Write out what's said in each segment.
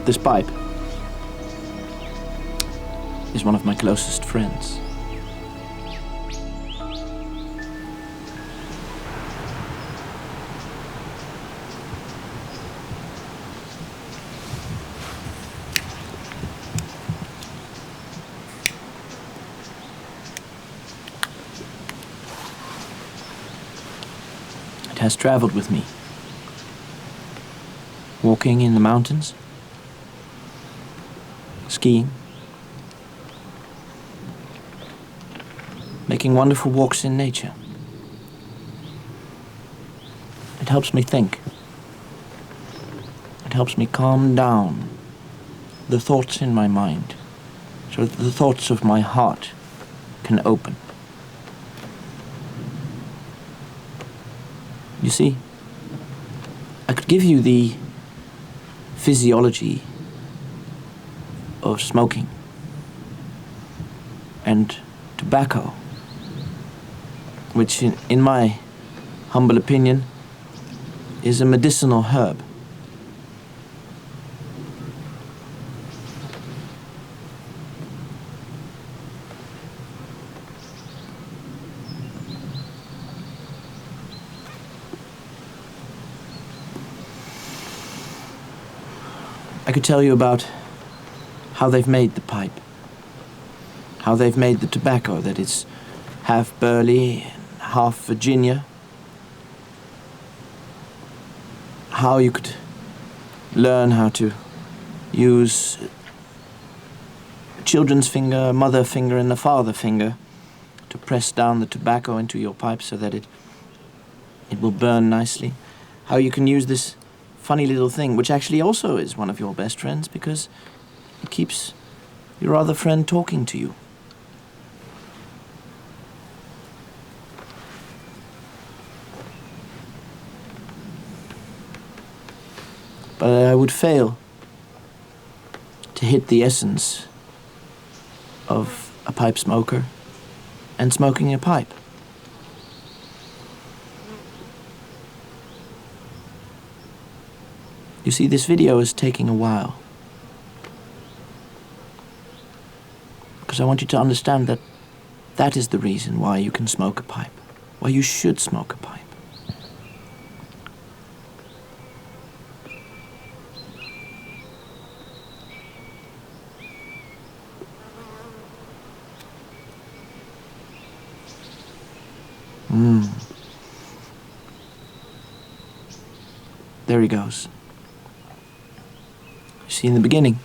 this pipe is one of my closest friends. It has traveled with me, walking in the mountains, skiing, making wonderful walks in nature. It helps me think. It helps me calm down the thoughts in my mind so that the thoughts of my heart can open. You see, I could give you the physiology of smoking and tobacco, which in my humble opinion is a medicinal herb. I could tell you about how they've made the pipe, how they've made the tobacco, that it's half Burley, half Virginia, how you could learn how to use a children's finger, mother finger, and a father finger to press down the tobacco into your pipe so that it will burn nicely, how you can use this funny little thing, which actually also is one of your best friends because it keeps your other friend talking to you. But I would fail to hit the essence of a pipe smoker and smoking a pipe. You see, this video is taking a while because I want you to understand that that is the reason why you can smoke a pipe, why you should smoke a pipe. There he goes. You see, in the beginning,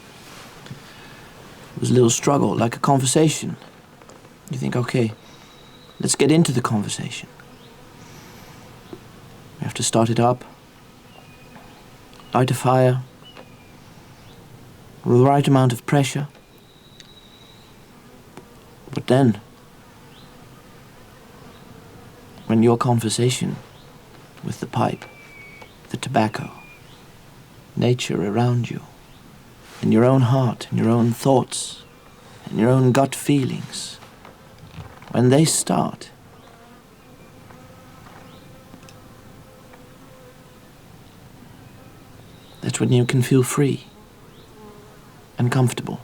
it was a little struggle, like a conversation. You think, okay, let's get into the conversation. We have to start it up, light a fire, with the right amount of pressure. But then, when your conversation with the pipe, the tobacco, nature around you, in your own heart, in your own thoughts, in your own gut feelings, when they start, that's when you can feel free and comfortable.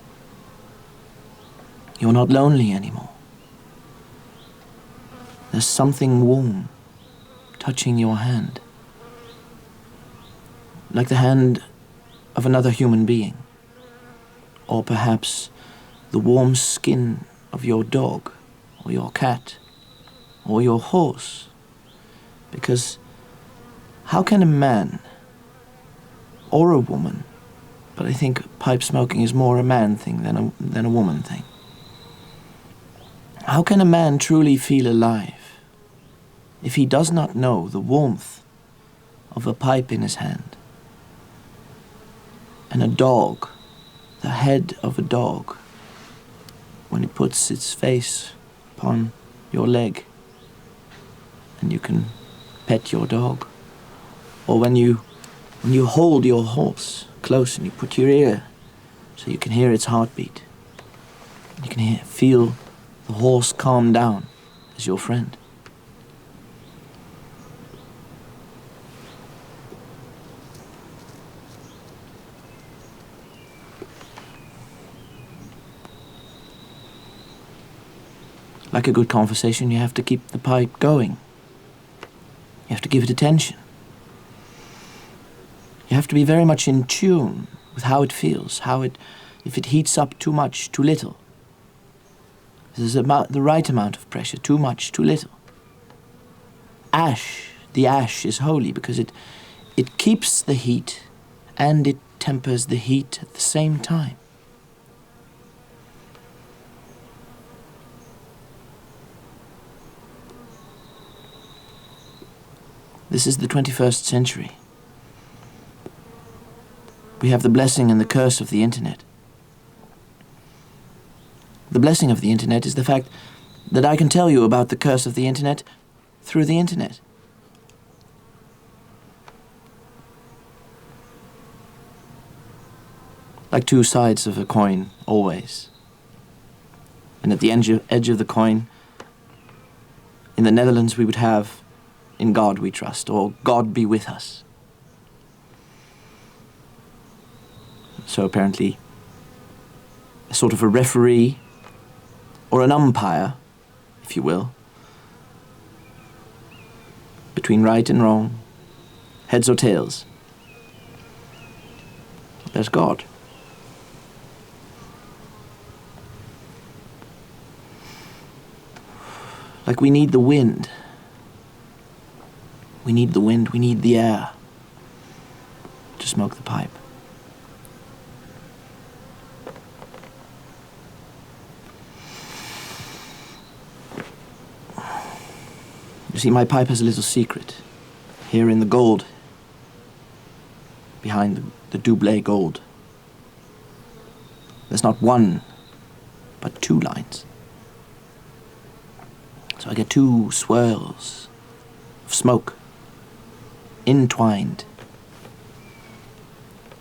You're not lonely anymore. There's something warm touching your hand, like the hand of another human being, or perhaps the warm skin of your dog, or your cat, or your horse. Because how can a man or a woman, but I think pipe smoking is more a man thing than a woman thing, how can a man truly feel alive if he does not know the warmth of a pipe in his hand? And a dog, the head of a dog, when it puts its face upon your leg and you can pet your dog, or when you hold your horse close and you put your ear so you can hear its heartbeat, you can feel the horse calm down as your friend. Like a good conversation, you have to keep the pipe going. You have to give it attention. You have to be very much in tune with how it feels, if it heats up too much, too little. There's the right amount of pressure, too much, too little. The ash is holy because it keeps the heat and it tempers the heat at the same time. This is the 21st century. We have the blessing and the curse of the internet. The blessing of the internet is the fact that I can tell you about the curse of the internet through the internet. Like two sides of a coin, always. And at the edge of the coin, in the Netherlands we would have, "In God we trust," or "God be with us." So apparently, a sort of a referee, or an umpire, if you will, between right and wrong, heads or tails. There's God. Like we need the wind. We need the wind, we need the air to smoke the pipe. You see, my pipe has a little secret. Here in the gold, behind the double gold, there's not one, but two lines. So I get two swirls of smoke, entwined.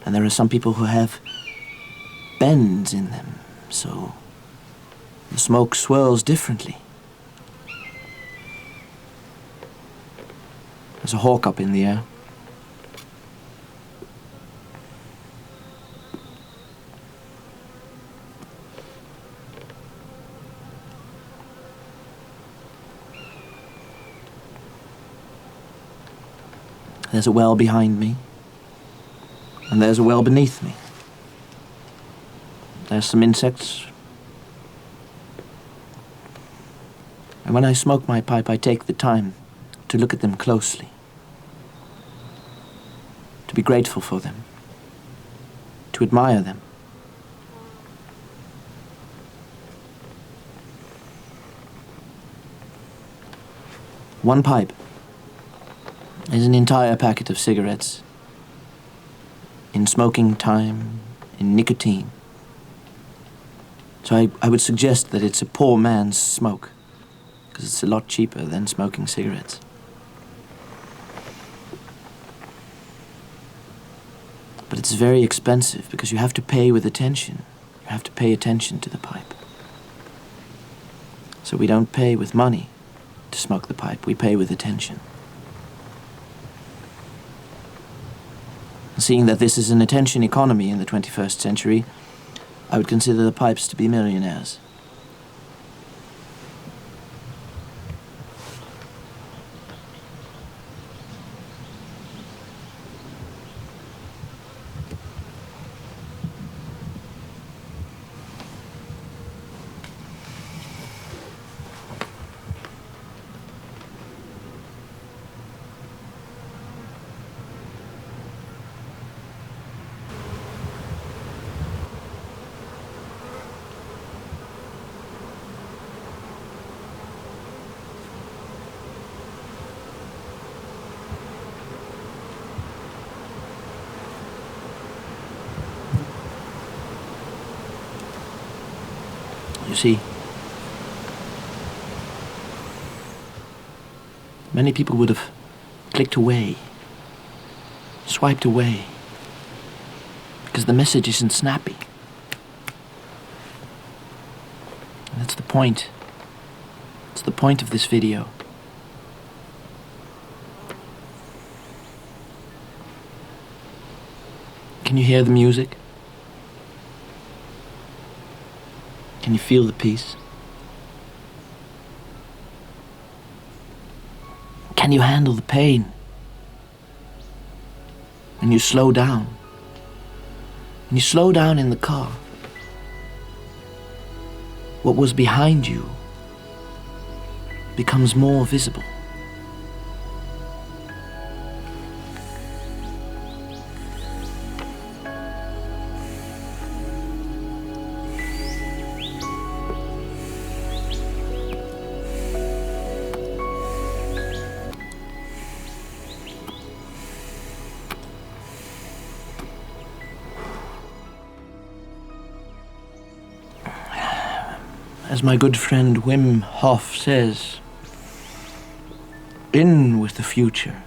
And there are some people who have bends in them, so the smoke swirls differently. There's a hawk up in the air. There's a well behind me, and there's a well beneath me. There's some insects. And when I smoke my pipe, I take the time to look at them closely, to be grateful for them, to admire them. One pipe is an entire packet of cigarettes in smoking time, in nicotine. So I would suggest that it's a poor man's smoke, because it's a lot cheaper than smoking cigarettes. But it's very expensive because you have to pay with attention. You have to pay attention to the pipe. So we don't pay with money to smoke the pipe, we pay with attention. Seeing that this is an attention economy in the 21st century, I would consider the pipes to be millionaires. You see, many people would have clicked away, swiped away, because the message isn't snappy. And that's the point. It's the point of this video. Can you hear the music? Can you feel the peace? and you handle the pain, and you slow down, and you slow down in the car. What was behind you becomes more visible. As my good friend Wim Hof says, in with the future,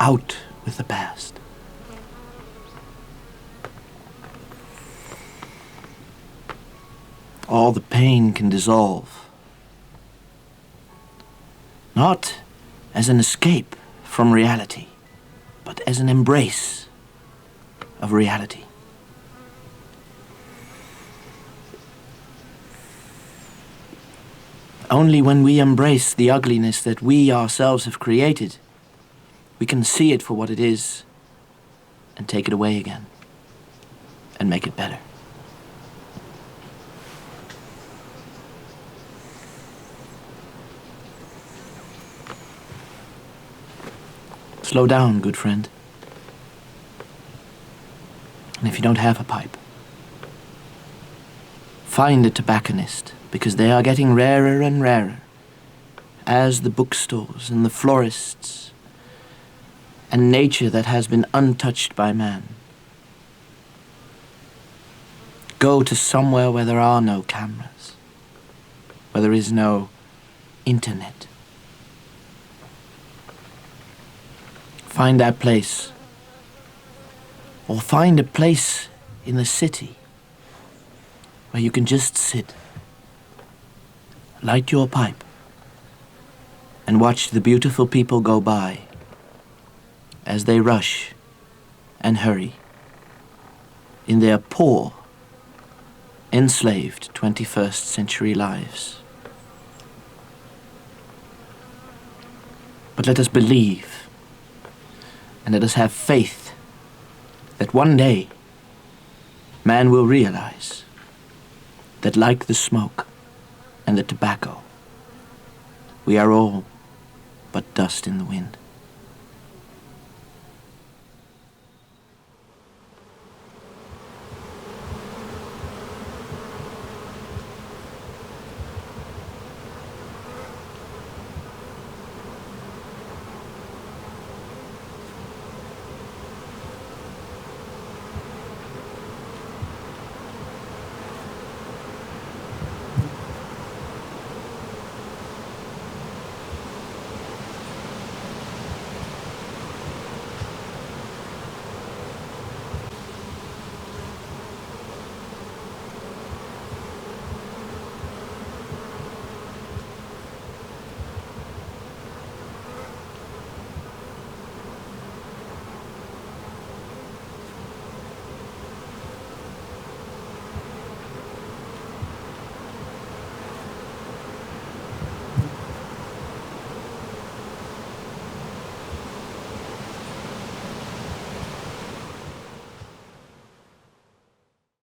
out with the past. All the pain can dissolve, not as an escape from reality, but as an embrace of reality. Only when we embrace the ugliness that we ourselves have created, we can see it for what it is and take it away again and make it better. Slow down, good friend. And if you don't have a pipe, find a tobacconist, because they are getting rarer and rarer as the bookstores and the florists and nature that has been untouched by man go to somewhere where there are no cameras, where there is no internet. Find that place, or find a place in the city where you can just sit, light your pipe, and watch the beautiful people go by as they rush and hurry in their poor, enslaved 21st century lives. But let us believe, and let us have faith that one day man will realize that, like the smoke and the tobacco, we are all but dust in the wind.